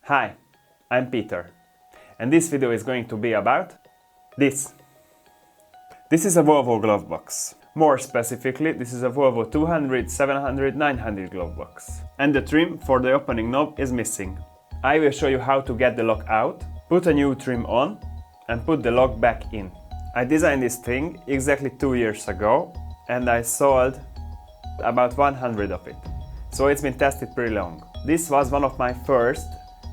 Hi, I'm Peter, and this video is going to be about this. This is a Volvo glove box. More specifically, this is a Volvo 200, 700, 900 glove box. And the trim for the opening knob is missing. I will show you how to get the lock out, put a new trim on, and put the lock back in. I designed this thing exactly 2 years ago, and I sold about 100 of it. So it's been tested pretty long. This was one of my first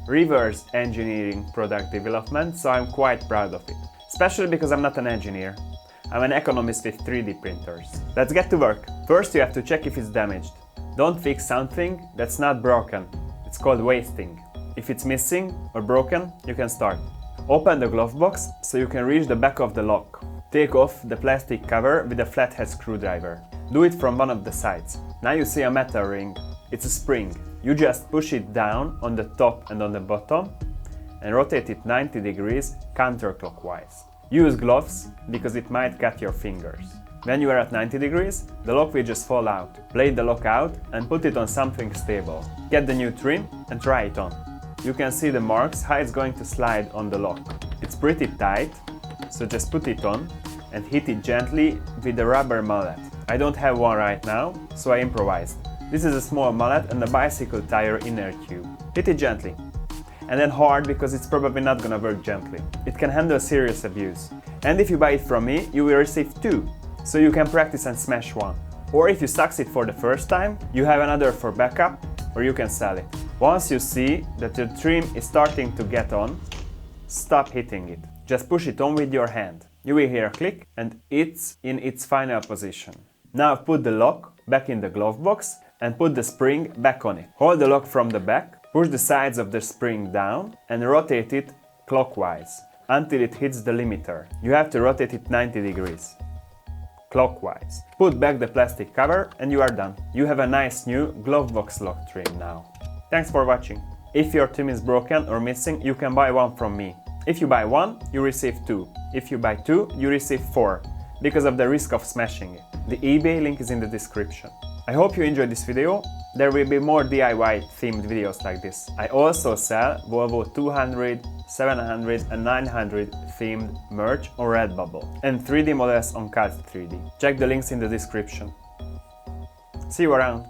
reverse engineering product development, so I'm quite proud of it. Especially because I'm not an engineer. I'm an economist with 3D printers. Let's get to work. First you have to check if it's damaged. Don't fix something that's not broken. It's called wasting. If it's missing or broken, you can start. Open the glove box so you can reach the back of the lock. Take off the plastic cover with a flathead screwdriver. Do it from one of the sides. Now you see a metal ring. It's a spring. You just push it down on the top and on the bottom and rotate it 90 degrees counterclockwise. Use gloves because it might cut your fingers. When you are at 90 degrees, the lock will just fall out. Blade the lock out and put it on something stable. Get the new trim and try it on. You can see the marks how it's going to slide on the lock. It's pretty tight, so just put it on and hit it gently with a rubber mallet. I don't have one right now, so I improvised. This is a small mallet and a bicycle tire inner tube. Hit it gently. And then hard because it's probably not gonna work gently. It can handle serious abuse. And if you buy it from me, you will receive 2. So you can practice and smash one. Or if you succeed for the first time, you have another for backup, or you can sell it. Once you see that the trim is starting to get on, stop hitting it. Just push it on with your hand. You will hear a click and it's in its final position. Now put the lock back in the glove box and put the spring back on it. Hold the lock from the back, push the sides of the spring down and rotate it clockwise until it hits the limiter. You have to rotate it 90 degrees. Clockwise. Put back the plastic cover and you are done. You have a nice new glove box lock trim now. Thanks for watching. If your trim is broken or missing, you can buy one from me. If you buy one, you receive 2. If you buy 2, you receive 4, because of the risk of smashing it. The eBay link is in the description. I hope you enjoyed this video. There will be more DIY themed videos like this. I also sell Volvo 200, 700 and 900 themed merch on Redbubble and 3D models on Cult 3D. Check the links in the description. See you around!